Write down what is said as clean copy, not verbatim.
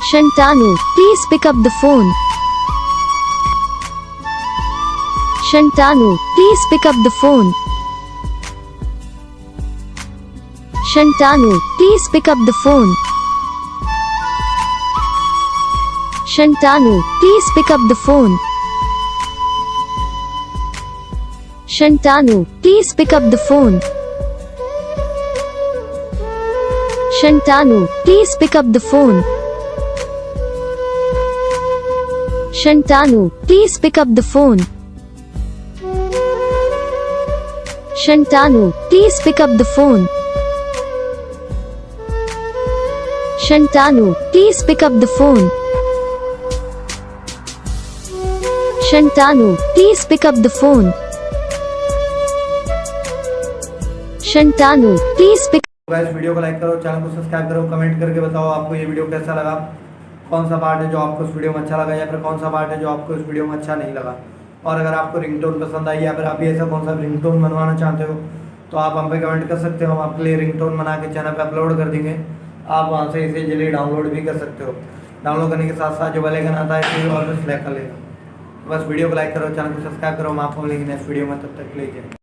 Shantanu, please pick up the phone. Shantanu, please pick up the phone. Shantanu, please pick up the phone. Shantanu, please pick up the phone. Shantanu, please pick up the phone. Shantanu, please pick up the phone. Shantanu, please pick up the phone. Shantanu, please pick up the phone. Shantanu, please pick up the phone. Shantanu, please pick up the phone. Shantanu, please pick. Guys video को like करो, channel को subscribe करो, comment करके बताओ आपको ये video कैसा लगा, कौन सा पार्ट है जो आपको इस वीडियो में अच्छा लगा या फिर कौन सा पार्ट है जो आपको इस वीडियो में अच्छा नहीं लगा। और अगर आपको रिंगटोन पसंद आई या फिर आप भी ऐसा कौन सा रिंगटोन बनवाना चाहते हो तो आप हम पे कमेंट कर सकते हो। हम आपके लिए रिंगटोन बना के चैनल पे अपलोड कर देंगे। आप वहाँ से इसे जल्दी डाउनलोड भी कर सकते हो। डाउनलोड करने के साथ साथ जो बेल आइकन आता है इसे ऑलवेज सेलेक्ट कर लेना। बस वीडियो को लाइक करो, चैनल को सब्सक्राइब करो। हम आपको मिलेंगे नेक्स्ट वीडियो में, तब तक के लिए।